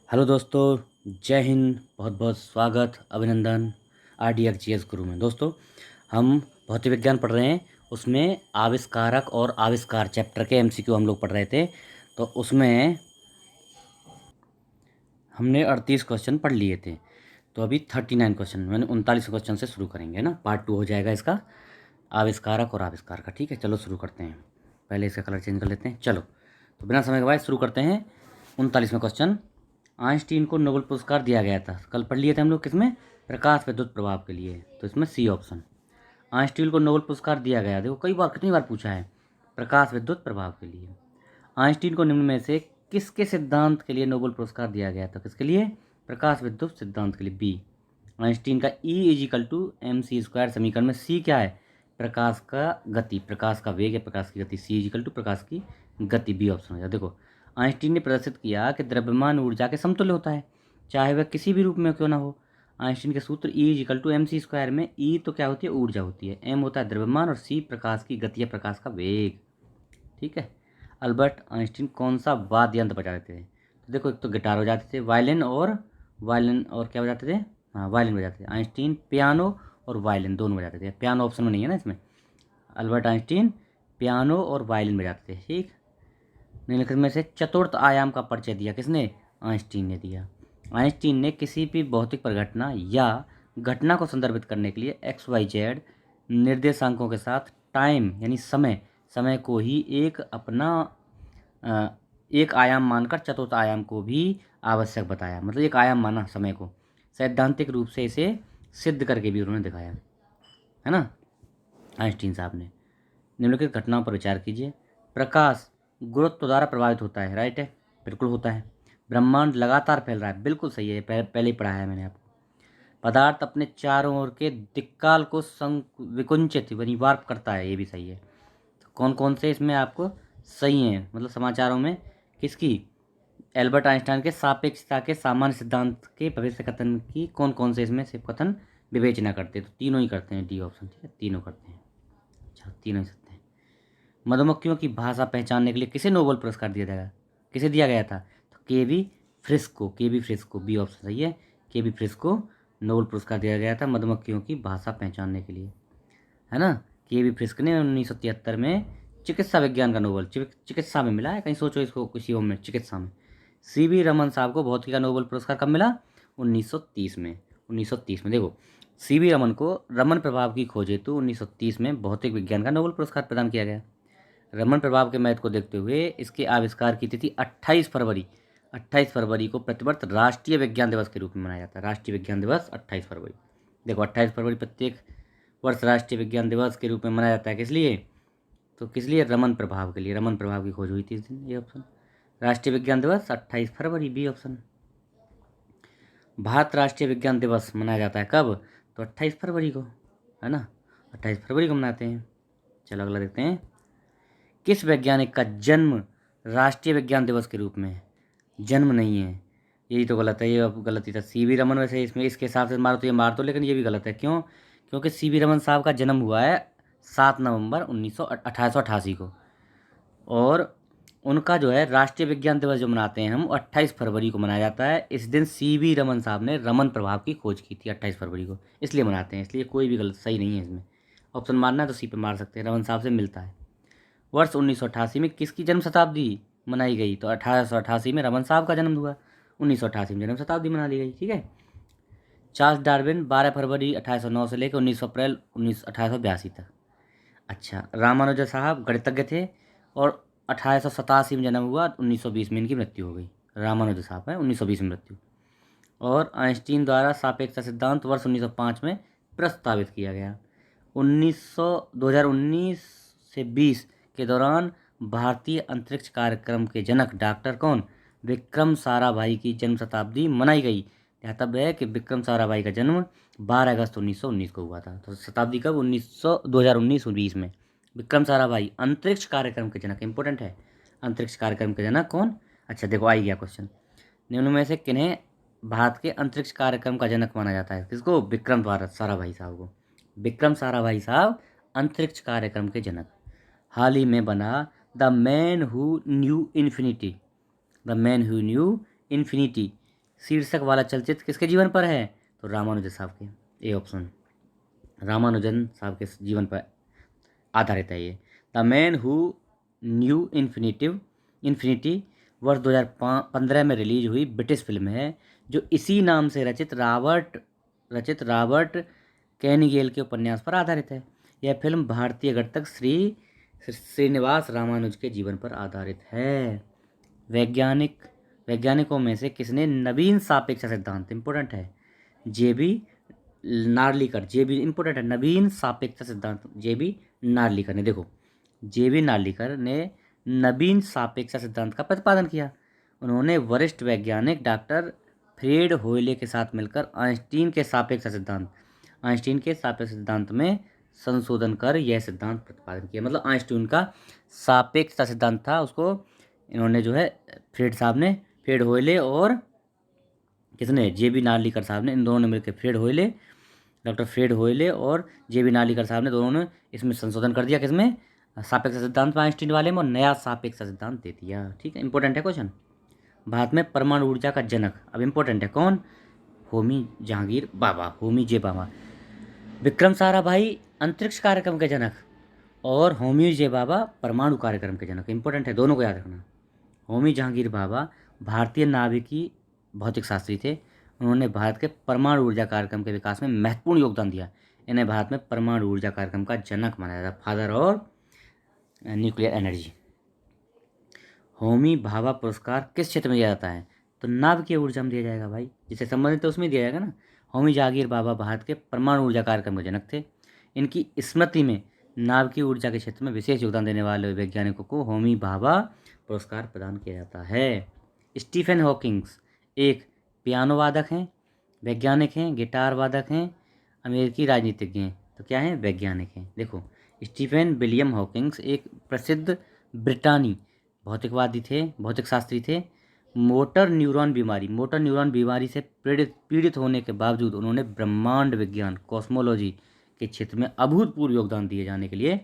Hello दोस्तों, जय हिंद। बहुत बहुत स्वागत, अभिनंदन RDX गुरु में। दोस्तों, हम भौतिक विज्ञान पढ़ रहे हैं। उसमें आविष्कारक और आविष्कार चैप्टर के MCQ हम लोग पढ़ रहे थे। तो उसमें हमने 38 क्वेश्चन पढ़ लिए थे। तो अभी 39 क्वेश्चन, मैंने 39 क्वेश्चन से शुरू करेंगे ना। पार्ट 2 हो जाएगा इसका, आविष्कारक और आविष्कार का। ठीक है, चलो शुरू करते हैं। पहले इसका कलर चेंज कर लेते हैं। चलो, तो बिना समय गवाए शुरू करते हैं। 39वां क्वेश्चन। आइंस्टीन को नोबेल पुरस्कार दिया गया था, कल पढ़ लिए थे हम लोग, किसमें? प्रकाश विद्युत प्रभाव के लिए। तो इसमें सी ऑप्शन। आइंस्टीन को नोबेल पुरस्कार दिया गया, देखो कई बार, कितनी बार पूछा है, प्रकाश विद्युत प्रभाव के लिए। आइंस्टीन को निम्न में से किसके सिद्धांत के लिए नोबेल पुरस्कार दिया गया था? किसके लिए? प्रकाश विद्युत सिद्धांत के लिए, बी। आइंस्टीन का E=mc² समीकरण में सी क्या है? प्रकाश का गति, प्रकाश का वेग या प्रकाश की गति। C= प्रकाश की गति, बी ऑप्शन हो जाए। देखो, आइंस्टीन ने प्रदर्शित किया कि द्रव्यमान ऊर्जा के समतुल्य होता है, चाहे वह किसी भी रूप में क्यों ना हो। आइंस्टीन के सूत्र E=mc² में E तो क्या होती है? ऊर्जा होती है, M होता है द्रव्यमान, और C प्रकाश की गति या प्रकाश का वेग। ठीक है। अल्बर्ट आइंस्टीन कौन सा वाद्य यंत्र बजाते थे? तो देखो, एक तो गिटार बजाते थे, वायलिन और क्या बजाते थे? हाँ, वायलिन बजाते थे। आइंस्टीन पियानो और वायलिन दोनों बजाते थे। पियानो ऑप्शन में नहीं है ना इसमें। अल्बर्ट आइंस्टीन पियानो और वायलिन बजाते थे। ठीक। निम्नलिखित में से चतुर्थ आयाम का परिचय दिया किसने? आइंस्टीन ने दिया। आइंस्टीन ने किसी भी भौतिक परिघटना या घटना को संदर्भित करने के लिए XYZ निर्देशांकों के साथ टाइम यानी समय को ही एक आयाम मानकर चतुर्थ आयाम को भी आवश्यक बताया। मतलब एक आयाम माना समय को, सैद्धांतिक रूप से इसे सिद्ध करके भी उन्होंने दिखाया है ना, आइंस्टीन साहब ने। निम्नलिखित घटनाओं पर विचार कीजिए। प्रकाश गुरुत्व द्वारा प्रभावित होता है, राइट है, बिल्कुल होता है। ब्रह्मांड लगातार फैल रहा है, बिल्कुल सही है, पहले ही पढ़ाया है मैंने आपको। पदार्थ अपने चारों ओर के दिक्काल को विकुंचित यानी वार्प करता है, ये भी सही है। तो कौन कौन से इसमें आपको सही हैं, मतलब समाचारों में किसकी? एल्बर्ट आइंस्टाइन के सापेक्षता के सामान्य सिद्धांत के भविष्य कथन की कौन कौन से इसमें से कथन विवेचना करते हैं? तो तीनों ही करते हैं, डी ऑप्शन। ठीक है, तीनों करते हैं। अच्छा, तीनों ही सकते हैं। मधुमक्खियों की भाषा पहचानने के लिए किसे नोबेल पुरस्कार दिया जाएगा? किसे दिया गया था? तो के बी फ्रिस्को, बी ऑप्शन सही है। के बी फ्रिस्को नोबेल पुरस्कार दिया गया था मधुमक्खियों की भाषा पहचानने के लिए, है ना। के बी फ्रिस्क ने 1973 में चिकित्सा विज्ञान का नोबेल, चिकित्सा में मिला है, कहीं सोचो इसको, किसी में चिकित्सा में। CV रमन साहब को भौतिकी का नोबेल पुरस्कार कब मिला? 1930 में। 1930 में देखो, CV रमन को रमन प्रभाव की खोज हेतु 1930 में भौतिक विज्ञान का नोबेल पुरस्कार प्रदान किया गया। रमन प्रभाव के महत्व को देखते हुए इसके आविष्कार की तिथि 28 फरवरी को प्रतिवर्ष राष्ट्रीय विज्ञान दिवस के रूप में मनाया जाता है। राष्ट्रीय विज्ञान दिवस 28 फरवरी। देखो, 28 फरवरी प्रत्येक वर्ष राष्ट्रीय विज्ञान दिवस के रूप में मनाया जाता है। किस लिए? तो किस लिए? रमन प्रभाव के लिए। रमन प्रभाव की खोज हुई थी इस दिन, ये ऑप्शन। राष्ट्रीय विज्ञान दिवस 28 फरवरी, बी ऑप्शन। भारत राष्ट्रीय विज्ञान दिवस मनाया जाता है कब? तो 28 फरवरी को, है ना, 28 फरवरी को मनाते हैं। चलो अगला देखते हैं। किस वैज्ञानिक का जन्म राष्ट्रीय विज्ञान दिवस के रूप में है? जन्म नहीं है, यही तो गलत है, ये अब गलत ही था। CV रमन वैसे इसमें इसके हिसाब से मारो तो ये मार दो, लेकिन ये भी गलत है। क्यों? क्योंकि CV रमन साहब का जन्म हुआ है 7 नवंबर 1888 को, और उनका जो है राष्ट्रीय विज्ञान दिवस जो मनाते हैं हम, 28 फरवरी को मनाया जाता है। इस दिन CV रमन साहब ने रमन प्रभाव की खोज की थी 28 फरवरी को, इसलिए मनाते हैं। इसलिए कोई भी गलत सही नहीं है इसमें। ऑप्शन मारना है तो सी पे मार सकते हैं, रमन साहब से मिलता है। वर्ष 1988 में किसकी जन्म शताब्दी मनाई गई? तो 1888 में रमन साहब का जन्म हुआ, 1988 में जन्म शताब्दी मना ली गई। ठीक है। चार्ल्स डार्विन 12 फरवरी 1809 से लेकर 19 अप्रैल 1882 तक। अच्छा, रामानुजन साहब गणितज्ञ थे, और 1887 में जन्म हुआ, 1920 में इनकी मृत्यु हो गई। रामानुजन साहब है 1920 में मृत्यु। और आइंस्टीन द्वारा सापेक्षता सिद्धांत वर्ष 1905 में प्रस्तावित किया गया। 2019 से 20 के दौरान भारतीय अंतरिक्ष कार्यक्रम के जनक डॉक्टर कौन? विक्रम साराभाई की जन्म शताब्दी मनाई गई। ध्यातव्य है कि विक्रम साराभाई का जन्म 12 अगस्त 1919 को हुआ था। तो शताब्दी कब? 2019 में। विक्रम साराभाई अंतरिक्ष कार्यक्रम के जनक, इंपॉर्टेंट है, अंतरिक्ष कार्यक्रम के जनक कौन? अच्छा देखो, आई गया क्वेश्चन। निम्न में से किन्हें भारत के अंतरिक्ष कार्यक्रम का जनक माना जाता है? किसको? विक्रम भारत साराभाई साहब को। विक्रम साराभाई साहब अंतरिक्ष कार्यक्रम के जनक। हाल ही में बना the man who knew infinity शीर्षक वाला चलचित्र किसके जीवन पर है? तो रामानुजन साहब के, ए ऑप्शन, रामानुजन साहब के जीवन पर आधारित है ये। The man who knew infinity वर्ष 2015 में रिलीज हुई ब्रिटिश फिल्म है जो इसी नाम से रचित रॉबर्ट कैनिगेल के उपन्यास पर आधारित है। यह फिल्म भारतीय गणितज्ञ श्रीनिवास रामानुज के जीवन पर आधारित है। वैज्ञानिकों में से किसने नवीन सापेक्षता सिद्धांत, इंपॉर्टेंट है, जेबी नार्लिकर, जेबी इंपॉर्टेंट है, नवीन सापेक्षता सिद्धांत जेबी नार्लिकर ने, देखो जेबी नार्लिकर ने नवीन सापेक्षता सिद्धांत का प्रतिपादन किया। उन्होंने वरिष्ठ वैज्ञानिक डॉक्टर फ्रेड होयले के साथ मिलकर आइंस्टीन के सापेक्षता सिद्धांत में संशोधन कर यह सिद्धांत प्रतिपादन किया। मतलब आइंस्टीन का सापेक्षता सिद्धांत था, उसको इन्होंने जो है फ्रेड होयले और किसने, जेबी नार्लिकर साहब ने, इन दोनों ने मिलकर डॉक्टर फ्रेड होयले और जेबी नार्लिकर साहब ने, दोनों ने इसमें संशोधन कर दिया, किसमें, सापेक्षता सिद्धांत में, आइंस्टीन वाले में, और नया सापेक्षता सिद्धांत दे दिया। ठीक है, इंपॉर्टेंट है क्वेश्चन। भारत में परमाणु ऊर्जा का जनक, अब इंपॉर्टेंट है, कौन? होमी जे बाबा। विक्रम साराभाई अंतरिक्ष कार्यक्रम के जनक और होमी जे बाबा परमाणु कार्यक्रम के जनक, इंपॉर्टेंट है, दोनों को याद रखना। होमी जहांगीर बाबा भारतीय नाभिकीय भौतिक शास्त्री थे। उन्होंने भारत के परमाणु ऊर्जा कार्यक्रम के विकास में महत्वपूर्ण योगदान दिया। इन्हें भारत में परमाणु ऊर्जा कार्यक्रम का जनक माना जाता है, फादर और न्यूक्लियर एनर्जी। होमी भाभा पुरस्कार किस क्षेत्र में दिया जाता है? तो नाभिकीय ऊर्जा में दिया जाएगा भाई, जिससे संबंधित है उसमें दिया जाएगा ना। होमी जहांगीर बाबा भारत के परमाणु ऊर्जा कार्यक्रम के जनक थे। इनकी स्मृति में नाभिकीय ऊर्जा के क्षेत्र में विशेष योगदान देने वाले वैज्ञानिकों को होमी भाभा पुरस्कार प्रदान किया जाता है। स्टीफन हॉकिंग्स एक पियानो वादक हैं, वैज्ञानिक हैं, गिटार वादक हैं, अमेरिकी राजनीतिज्ञ हैं, तो क्या हैं? वैज्ञानिक हैं। देखो, स्टीफन विलियम हॉकिंग्स एक प्रसिद्ध ब्रिटानी भौतिकवादी थे, भौतिक शास्त्री थे। मोटर न्यूरॉन बीमारी से पीड़ित होने के बावजूद उन्होंने ब्रह्मांड विज्ञान, कॉस्मोलॉजी के क्षेत्र में अभूतपूर्व योगदान दिए जाने के लिए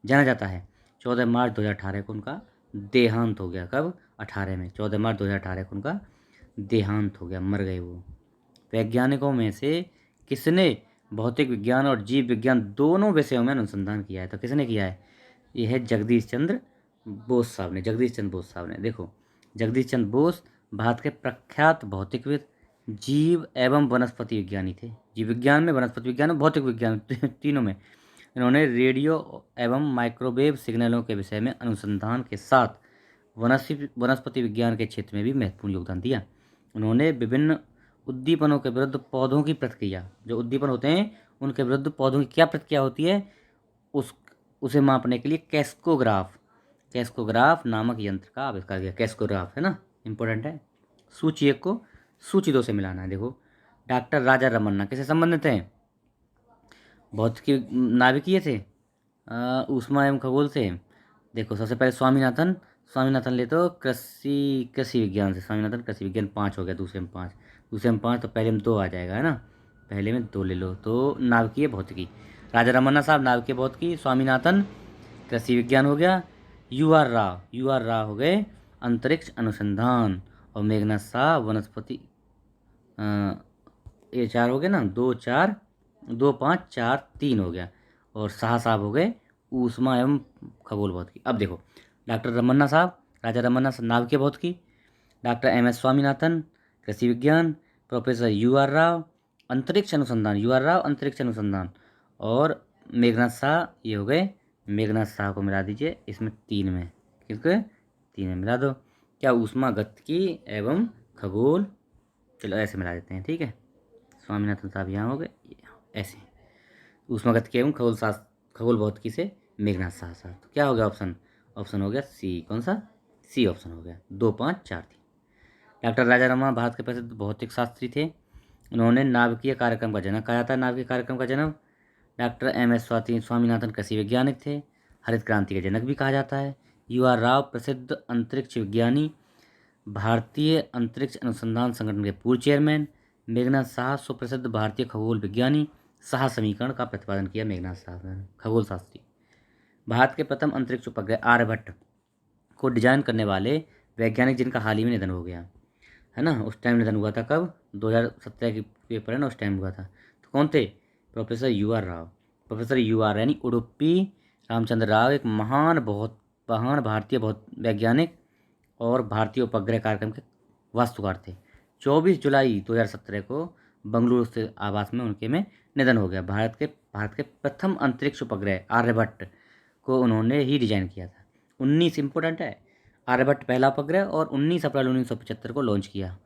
जाना जाता है। 14 मार्च 2018 को उनका देहांत हो गया। कब? 18 में, 14 मार्च 2018 को उनका देहांत हो गया, मर गए वो। वैज्ञानिकों में से किसने भौतिक विज्ञान और जीव विज्ञान दोनों विषयों में अनुसंधान किया है? तो किसने किया है? यह है जगदीश चंद्र बोस साहब ने। देखो, जगदीश चंद्र बोस भारत के प्रख्यात भौतिकविद, जीव एवं वनस्पति विज्ञानी थे। जीव विज्ञान में, वनस्पति विज्ञान में, भौतिक विज्ञान तीनों में इन्होंने रेडियो एवं माइक्रोवेव सिग्नलों के विषय में अनुसंधान के साथ वनस्पति विज्ञान के क्षेत्र में भी महत्वपूर्ण योगदान दिया। उन्होंने विभिन्न उद्दीपनों के विरुद्ध पौधों की प्रतिक्रिया, जो उद्दीपन होते हैं उनके विरुद्ध पौधों की क्या प्रतिक्रिया होती है, उसे मापने के लिए कैस्कोग्राफ नामक यंत्र का आविष्कार किया। कैस्कोग्राफ है ना, इंपॉर्टेंट है। सूची 1 को सूची 2 से मिलाना है। देखो, डॉक्टर राजा रमन्ना किससे संबंधित हैं? भौतिकी नाभिकीय थे, ऊष्मा एवं खगोल से। देखो, सबसे पहले स्वामीनाथन ले तो कृषि विज्ञान से, स्वामीनाथन कृषि विज्ञान 5 हो गया, दूसरे में 5, तो पहले में 2 आ जाएगा, है ना, पहले में 2 ले लो, तो नाभिकीय भौतिकी। राजा रमन्ना साहब नाभिकीय भौतिकी, स्वामीनाथन कृषि विज्ञान हो गया, यू आर राव हो गए अंतरिक्ष अनुसंधान, और मेघनाथ शाह वनस्पति, ये 4 हो गए ना, 2 4 2 5 4 3 हो गया, और शाह साहब हो गए ऊष्मा एवं खगोल भौतिकी। अब देखो, डॉक्टर रमन्ना साहब, राजा रमन्ना नाभिकीय भौतिकी, डॉक्टर MS स्वामीनाथन कृषि विज्ञान, प्रोफेसर यू आर राव अंतरिक्ष अनुसंधान, और मेघनाथ शाह, ये हो गए, मेघनाथ शाह को मिला दीजिए इसमें 3 में, किसके 3 में मिला दो, क्या, ऊष्मागतिकी एवं खगोल, चलो ऐसे मिला देते हैं, ठीक है। स्वामीनाथन साहब यहाँ हो गए, ऐसे ऊष्मागतिकी एवं खगोल भौतिकी से मेघनाथ शाह साहब। तो क्या हो गया ऑप्शन हो गया सी, कौन सा? सी ऑप्शन हो गया, 2 5 4 3। डॉक्टर राजा रमन्ना भारत के प्रसिद्ध भौतिक शास्त्री थे। उन्होंने नाभिकीय कार्यक्रम का जनक कहा जाता है। नाभिकीय कार्यक्रम का जनक डॉक्टर MS स्वामीनाथन कृषि वैज्ञानिक थे। हरित क्रांति के जनक भी कहा जाता है। यू आर राव प्रसिद्ध अंतरिक्ष विज्ञानी, भारतीय अंतरिक्ष अनुसंधान संगठन के पूर्व चेयरमैन। मेघनाथ शाह सुप्रसिद्ध भारतीय खगोल विज्ञानी, शाह समीकरण का प्रतिपादन किया मेघनाथ शाह ने, खगोल शास्त्री। भारत के प्रथम अंतरिक्ष उपग्रह आर्यभट्ट को डिजाइन करने वाले वैज्ञानिक जिनका हाल ही में निधन हो गया। है ना, उस टाइम निधन हुआ था। कब? 2017 की पेपर है ना, उस टाइम हुआ था। तो कौन थे? Professor U R Rao. Professor U R यानी उडुपी रामचंद्र राव एक महान भारतीय बहुत वैज्ञानिक और भारतीय उपग्रह कार्यक्रम के वास्तुकार थे। 24 जुलाई 2017 को बंगलुरु स्थित आवास में उनके में निधन हो गया। भारत के प्रथम अंतरिक्ष उपग्रह आर्यभट्ट को उन्होंने ही डिजाइन किया था। 19 इंपोर्टेंट है, आर्यभट्ट पहला उपग्रह, और 19 अप्रैल 1975 को लॉन्च किया।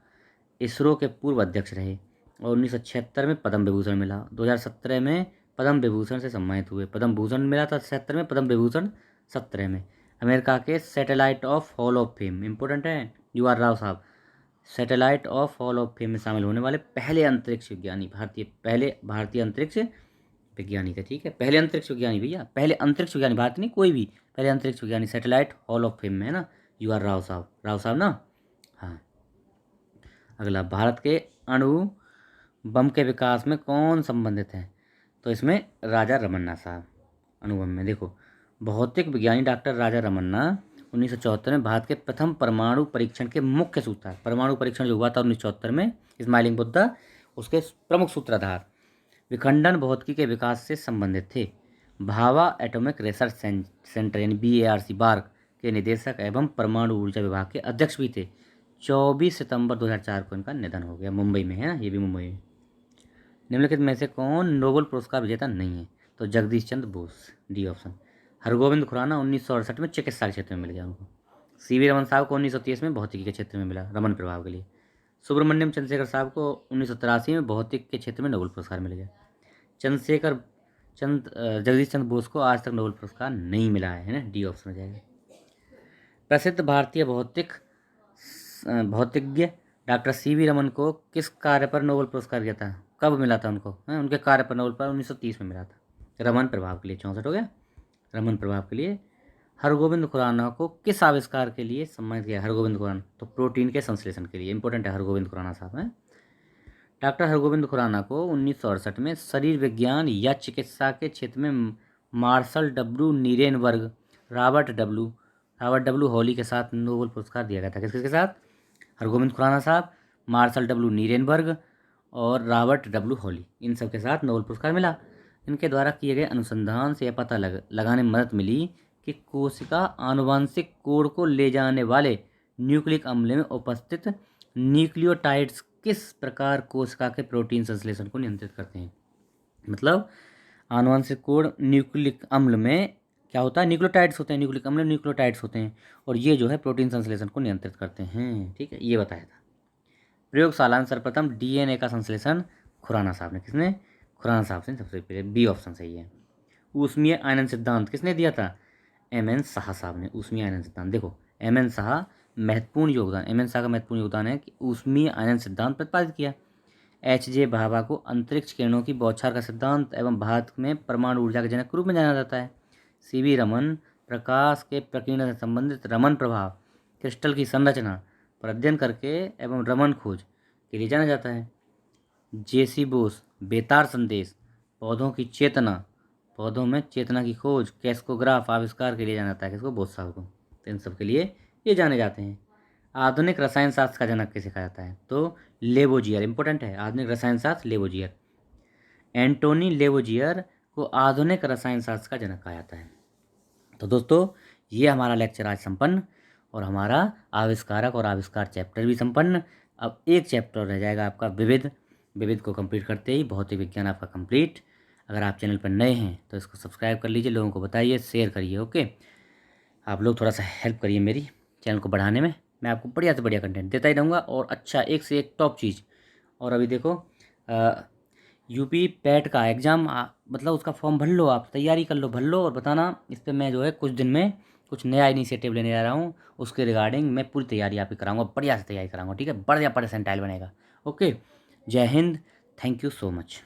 इसरो के पूर्व अध्यक्ष रहे और 1976 में पद्म विभूषण मिला। 2017 में पद्म विभूषण से सम्मानित हुए। पद्म भूषण मिला था 76 में, पद्म विभूषण 17 में। अमेरिका के satellite of hall of fame, important है यू आर राव साहब, satellite of hall of fame में शामिल होने वाले पहले अंतरिक्ष विज्ञानी, पहले भारतीय अंतरिक्ष विज्ञानी थे। ठीक है, पहले अंतरिक्ष विज्ञानी भैया, पहले अंतरिक्ष विज्ञानी, भारत नहीं कोई भी, पहले अंतरिक्ष विज्ञानी सैटेलाइट हॉल ऑफ फेम में है ना, यू आर राव साहब ना। हाँ, अगला, भारत के अणु बम के विकास में कौन संबंधित है? तो इसमें राजा रमन्ना साहब। अणु बम में देखो, भौतिक विज्ञानी डॉक्टर राजा रमन्ना 1974 में भारत के प्रथम परमाणु परीक्षण के मुख्य सूत्रधार, परमाणु परीक्षण जो हुआ था 1974 में स्माइलिंग बुद्धा, उसके प्रमुख सूत्रधार, विखंडन भौतिकी के विकास से संबंधित थे। भाभा एटॉमिक रिसर्च सेंटर यानी BARC बार्क के निदेशक एवं परमाणु ऊर्जा विभाग के अध्यक्ष भी थे। 24 सितंबर 2004 को इनका निधन हो गया। मुंबई में है ना, ये भी मुंबई में। निम्नलिखित में से कौन नोबेल पुरस्कार विजेता नहीं है? तो जगदीश चंद्र बोस, डी ऑप्शन। हरगोविंद खुराना 1968 में चिकित्सा के क्षेत्र में मिल गया उनको। CV रमन साहब को 1930 में भौतिकी के क्षेत्र में मिला, रमन प्रभाव के लिए। सुब्रमण्यम चंद्रशेखर साहब को 1983 में भौतिक के क्षेत्र में नोबेल पुरस्कार मिल गया। जगदीश चंद्र बोस को आज तक नोबेल पुरस्कार नहीं मिला है ना, डी ऑप्शन हो जाएगा। प्रसिद्ध भारतीय भौतिज्ञ डॉक्टर CV रमन को किस कार्य पर नोबेल पुरस्कार दिया था? कब मिला था उनको? उनके कार्य पर नोबेल पुरस्कार 1930 में मिला था। रमन प्रभाव के लिए 64 हो गया, रमन प्रभाव के लिए। हरगोविंद खुराना को किस आविष्कार के लिए सम्मानित किया? हरगोविंद खुराना तो प्रोटीन के संश्लेषण के लिए, इंपॉर्टेंट है हरगोविंद खुराना साहब हैं। डॉक्टर हरगोविंद खुराना को 1968 में शरीर विज्ञान या चिकित्सा के क्षेत्र में Marshall W Nirenberg, Robert W Holley के साथ नोबेल पुरस्कार दिया गया था। किसके साथ? हरगोविंद खुराना साहब, मार्शल डब्ल्यू नीरेनबर्ग और रॉबर्ट डब्ल्यू हॉली, इन सब के साथ नोबेल पुरस्कार मिला। इनके द्वारा किए गए अनुसंधान से यह पता लगाने में मदद मिली कि कोशिका आनुवंशिक कोड को ले जाने वाले न्यूक्लिक अम्ल में उपस्थित न्यूक्लियोटाइड्स किस प्रकार कोशिका के प्रोटीन संश्लेषण को नियंत्रित करते हैं। मतलब आनुवंशिक कोड न्यूक्लिक अम्ल में क्या होता है? न्यूक्लियोटाइड्स होते हैं, न्यूक्लिक अम्ल न्यूक्लियोटाइड्स होते हैं, और ये जो है प्रोटीन संश्लेषण को नियंत्रित करते हैं। ठीक है, ये बताया था। प्रयोगशाला में सर्वप्रथम DNA का संश्लेषण खुराना साहब ने, किसने? खुराना साहब से सबसे पहले, बी ऑप्शन सही है। ऊष्मीय आयनन सिद्धांत किसने दिया था? MN शाह साहब ने। ऊष्मीय आयनन सिद्धांत देखो, MN शाह का महत्वपूर्ण योगदान है कि ऊष्मीय आयनन सिद्धांत प्रतिपादित किया। HJ भाभा को अंतरिक्ष किरणों की बौछार का सिद्धांत एवं भारत में परमाणु ऊर्जा के जनक के रूप में जाना जाता है। CV रमन प्रकाश के प्रकीर्णन से संबंधित रमन प्रभाव, क्रिस्टल की संरचना पर अध्ययन करके एवं रमन खोज के लिए जाना जाता है। JC बोस बेतार संदेश, पौधों में चेतना की खोज, कैस्कोग्राफ आविष्कार के लिए जाना जाता है। किसको? बोस साहब को। तो इन सब के लिए ये जाने जाते हैं। आधुनिक रसायन शास्त्र का जनक किसे कहा जाता है? तो लेवोजियर, इंपॉर्टेंट है, आधुनिक रसायन शास्त्र लेवोजियर। एंटोनी लेवोजियर को आधुनिक रसायन शास्त्र का जनक कहा जाता है। तो दोस्तों, ये हमारा लेक्चर आज संपन्न, और हमारा आविष्कारक और आविष्कार चैप्टर भी संपन्न। अब एक चैप्टर रह जाएगा आपका विविध को कंप्लीट करते ही भौतिक विज्ञान आपका कंप्लीट। अगर आप चैनल पर नए हैं तो इसको सब्सक्राइब कर लीजिए, लोगों को बताइए, शेयर करिए। ओके, आप लोग थोड़ा सा हेल्प करिए मेरी चैनल को बढ़ाने में। मैं आपको बढ़िया से बढ़िया कंटेंट देता ही रहूँगा, और अच्छा, एक से एक टॉप चीज़। और अभी देखो, UP PAT का एग्ज़ाम, मतलब उसका फॉर्म भर लो, आप तैयारी कर लो, भर लो, और बताना। इस पर मैं जो है कुछ दिन में कुछ नया इनिशिएटिव लेने जा रहा हूँ, उसके रिगार्डिंग मैं पूरी तैयारी आपकी कराऊंगा, बढ़िया से तैयारी कराऊंगा। ठीक है, बढ़िया परसेंटाइल बनेगा। ओके, जय Hind, thank you so much.